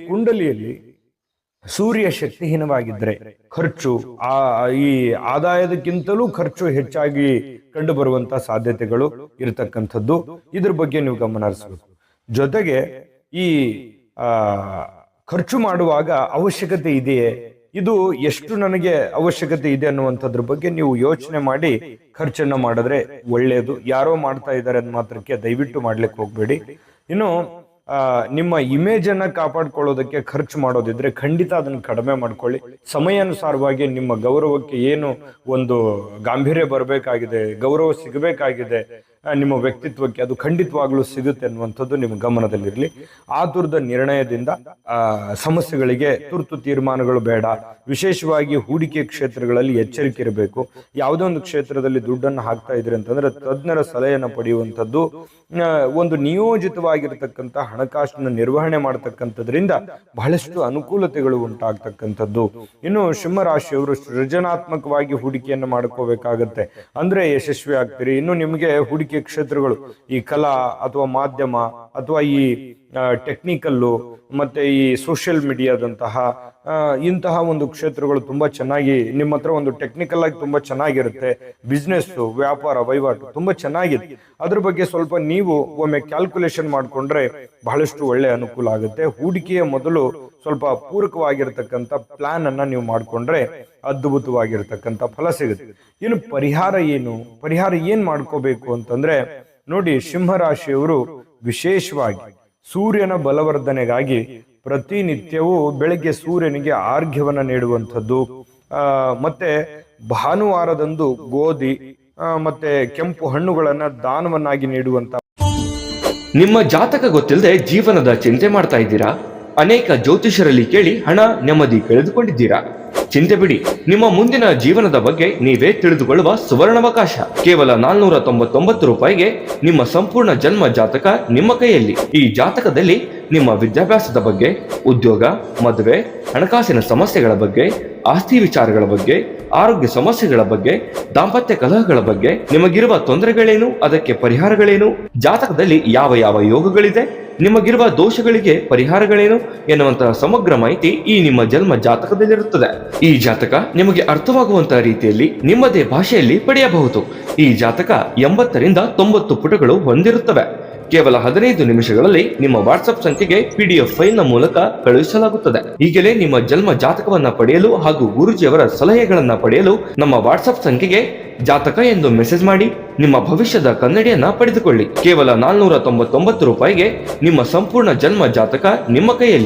ಕುಂಡಲಿಯಲ್ಲಿ ಸೂರ್ಯ ಶಕ್ತಿಹೀನವಾಗಿದ್ರೆ ಖರ್ಚು ಈ ಆದಾಯದಕ್ಕಿಂತಲೂ ಖರ್ಚು ಹೆಚ್ಚಾಗಿ ಕಂಡು ಬರುವಂತ ಸಾಧ್ಯತೆಗಳು ಇರತಕ್ಕಂಥದ್ದು. ಇದ್ರ ಬಗ್ಗೆ ನೀವು ಗಮನ ಹರಿಸಬೇಕು. ಜೊತೆಗೆ ಈ ಖರ್ಚು ಮಾಡುವಾಗ ಅವಶ್ಯಕತೆ ಇದೆಯೇ, ಇದು ಎಷ್ಟು ನನಗೆ ಅವಶ್ಯಕತೆ ಇದೆ ಅನ್ನುವಂಥದ್ರ ಬಗ್ಗೆ ನೀವು ಯೋಚನೆ ಮಾಡಿ ಖರ್ಚನ್ನ ಮಾಡಿದ್ರೆ ಒಳ್ಳೆಯದು. ಯಾರೋ ಮಾಡ್ತಾ ಇದ್ದಾರೆ ಅಂದ ಮಾತ್ರಕ್ಕೆ ದಯವಿಟ್ಟು ಮಾಡ್ಲಿಕ್ಕೆ ಹೋಗ್ಬೇಡಿ. ಇನ್ನು ನಿಮ್ಮ ಇಮೇಜ್ ಅನ್ನ ಕಾಪಾಡ್ಕೊಳ್ಳೋದಕ್ಕೆ ಖರ್ಚು ಮಾಡೋದಿದ್ರೆ ಖಂಡಿತ ಅದನ್ನು ಕಡಿಮೆ ಮಾಡ್ಕೊಳ್ಳಿ. ಸಮಯಾನುಸಾರವಾಗಿ ನಿಮ್ಮ ಗೌರವಕ್ಕೆ ಏನು ಒಂದು ಗಾಂಭೀರ್ಯ ಬರಬೇಕಾಗಿದೆ, ಗೌರವ ಸಿಗಬೇಕಾಗಿದೆ ನಿಮ್ಮ ವ್ಯಕ್ತಿತ್ವಕ್ಕೆ, ಅದು ಖಂಡಿತವಾಗ್ಲೂ ಸಿಗುತ್ತೆ ಅನ್ನುವಂಥದ್ದು ನಿಮ್ಮ ಗಮನದಲ್ಲಿರಲಿ. ಆತುರದ ನಿರ್ಣಯದಿಂದ ಸಮಸ್ಯೆಗಳಿಗೆ ತುರ್ತು ತೀರ್ಮಾನಗಳು ಬೇಡ. ವಿಶೇಷವಾಗಿ ಹೂಡಿಕೆ ಕ್ಷೇತ್ರಗಳಲ್ಲಿ ಎಚ್ಚರಿಕೆ ಇರಬೇಕು. ಯಾವುದೇ ಒಂದು ಕ್ಷೇತ್ರದಲ್ಲಿ ದುಡ್ಡನ್ನು ಹಾಕ್ತಾ ಇದ್ರಿ ಅಂತಂದ್ರೆ ತಜ್ಞರ ಸಲಹೆಯನ್ನು ಪಡೆಯುವಂಥದ್ದು, ಒಂದು ನಿಯೋಜಿತವಾಗಿರ್ತಕ್ಕಂಥ ಹಣಕಾಸಿನ ನಿರ್ವಹಣೆ ಮಾಡತಕ್ಕಂಥದ್ರಿಂದ ಬಹಳಷ್ಟು ಅನುಕೂಲತೆಗಳು ಉಂಟಾಗ್ತಕ್ಕಂಥದ್ದು. ಇನ್ನು ಸಿಂಹರಾಶಿಯವರು ಸೃಜನಾತ್ಮಕವಾಗಿ ಹೂಡಿಕೆಯನ್ನು ಮಾಡ್ಕೋಬೇಕಾಗತ್ತೆ, ಅಂದ್ರೆ ಯಶಸ್ವಿ ಆಗ್ತೀರಿ. ಇನ್ನು ನಿಮಗೆ ಹೂಡಿಕೆ ಕ್ಷೇತ್ರಗಳು ಈ ಕಲಾ ಅಥವಾ ಮಾಧ್ಯಮ ಅಥವಾ ಈ ಟೆಕ್ನಿಕಲ್ಲು ಮತ್ತೆ ಈ ಸೋಷಿಯಲ್ ಮೀಡಿಯಾದಂತಹ ಇಂತಹ ಒಂದು ಕ್ಷೇತ್ರಗಳು ತುಂಬಾ ಚೆನ್ನಾಗಿ ನಿಮ್ಮ ಹತ್ರ ಒಂದು ಟೆಕ್ನಿಕಲ್ ಆಗಿ ತುಂಬಾ ಚೆನ್ನಾಗಿರುತ್ತೆ. ಬಿಸ್ನೆಸ್, ವ್ಯಾಪಾರ, ವಹಿವಾಟು ತುಂಬಾ ಚೆನ್ನಾಗಿದೆ. ಅದ್ರ ಬಗ್ಗೆ ಸ್ವಲ್ಪ ನೀವು ಒಮ್ಮೆ ಕ್ಯಾಲ್ಕುಲೇಷನ್ ಮಾಡ್ಕೊಂಡ್ರೆ ಬಹಳಷ್ಟು ಒಳ್ಳೆ ಅನುಕೂಲ ಆಗುತ್ತೆ. ಹೂಡಿಕೆಯ ಮೊದಲು ಸ್ವಲ್ಪ ಪೂರಕವಾಗಿರ್ತಕ್ಕಂಥ ಪ್ಲಾನ್ ಅನ್ನ ನೀವು ಮಾಡ್ಕೊಂಡ್ರೆ ಅದ್ಭುತವಾಗಿರ್ತಕ್ಕಂಥ ಫಲ ಸಿಗುತ್ತೆ. ಇನ್ನು ಪರಿಹಾರ ಏನ್ ಮಾಡ್ಕೋಬೇಕು ಅಂತಂದ್ರೆ ನೋಡಿ, ಸಿಂಹರಾಶಿಯವರು ವಿಶೇಷವಾಗಿ ಸೂರ್ಯನ ಬಲವರ್ಧನೆಗಾಗಿ ಪ್ರತಿನಿತ್ಯವೂ ಬೆಳಗ್ಗೆ ಸೂರ್ಯನಿಗೆ ಆರ್ಘ್ಯವನ್ನ ನೀಡುವಂಥದ್ದು, ಮತ್ತೆ ಭಾನುವಾರದಂದು ಗೋಧಿ ಮತ್ತೆ ಕೆಂಪು ಹಣ್ಣುಗಳನ್ನ ದಾನವನ್ನಾಗಿ ನೀಡುವಂತ. ನಿಮ್ಮ ಜಾತಕ ಗೊತ್ತಿಲ್ಲದೆ ಜೀವನದ ಚಿಂತೆ ಮಾಡ್ತಾ ಇದ್ದೀರಾ? ಅನೇಕ ಜ್ಯೋತಿಷರಲ್ಲಿ ಕೇಳಿ ಹಣ ನೆಮ್ಮದಿ ಕಳೆದುಕೊಂಡಿದ್ದೀರಾ? ಚಿಂತೆ ಬಿಡಿ, ನಿಮ್ಮ ಮುಂದಿನ ಜೀವನದ ಬಗ್ಗೆ ನೀವೇ ತಿಳಿದುಕೊಳ್ಳುವ ಸುವರ್ಣಾವಕಾಶ. ಕೇವಲ 499 ರೂಪಾಯಿಗೆ ನಿಮ್ಮ ಸಂಪೂರ್ಣ ಜನ್ಮ ಜಾತಕ ನಿಮ್ಮ ಕೈಯಲ್ಲಿ. ಈ ಜಾತಕದಲ್ಲಿ ನಿಮ್ಮ ವಿದ್ಯಾಭ್ಯಾಸದ ಬಗ್ಗೆ, ಉದ್ಯೋಗ, ಮದುವೆ, ಹಣಕಾಸಿನ ಸಮಸ್ಯೆಗಳ ಬಗ್ಗೆ, ಆಸ್ತಿ ವಿಚಾರಗಳ ಬಗ್ಗೆ, ಆರೋಗ್ಯ ಸಮಸ್ಯೆಗಳ ಬಗ್ಗೆ, ದಾಂಪತ್ಯ ಕಲಹಗಳ ಬಗ್ಗೆ, ನಿಮಗಿರುವ ತೊಂದರೆಗಳೇನು, ಅದಕ್ಕೆ ಪರಿಹಾರಗಳೇನು, ಜಾತಕದಲ್ಲಿ ಯಾವ ಯಾವ ಯೋಗಗಳಿದೆ, ನಿಮಗಿರುವ ದೋಷಗಳಿಗೆ ಪರಿಹಾರಗಳೇನು ಎನ್ನುವಂತಹ ಸಮಗ್ರ ಮಾಹಿತಿ ಈ ನಿಮ್ಮ ಜನ್ಮ ಜಾತಕದಲ್ಲಿರುತ್ತದೆ. ಈ ಜಾತಕ ನಿಮಗೆ ಅರ್ಥವಾಗುವಂತಹ ರೀತಿಯಲ್ಲಿ ನಿಮ್ಮದೇ ಭಾಷೆಯಲ್ಲಿ ಪಡೆಯಬಹುದು. ಈ ಜಾತಕ 80ರಿಂದ 90 ಪುಟಗಳು ಹೊಂದಿರುತ್ತವೆ. ಕೇವಲ 15 ನಿಮಿಷಗಳಲ್ಲಿ ನಿಮ್ಮ ವಾಟ್ಸ್ಆಪ್ ಸಂಖ್ಯೆಗೆ PDF ಫೈಲ್ ನ ಮೂಲಕ ಕಳುಹಿಸಲಾಗುತ್ತದೆ. ಈಗಲೇ ನಿಮ್ಮ ಜನ್ಮ ಜಾತಕವನ್ನ ಪಡೆಯಲು ಹಾಗೂ ಗುರುಜಿಯವರ ಸಲಹೆಗಳನ್ನ ಪಡೆಯಲು ನಮ್ಮ ವಾಟ್ಸ್ಆಪ್ ಸಂಖ್ಯೆಗೆ ಜಾತಕ ಎಂದು ಮೆಸೇಜ್ ಮಾಡಿ ನಿಮ್ಮ ಭವಿಷ್ಯದ ಕನ್ನಡಿಯನ್ನ ಪಡೆದುಕೊಳ್ಳಿ. ಕೇವಲ 499 ರೂಪಾಯಿಗೆ ನಿಮ್ಮ ಸಂಪೂರ್ಣ ಜನ್ಮ ಜಾತಕ ನಿಮ್ಮ ಕೈಯಲ್ಲಿ.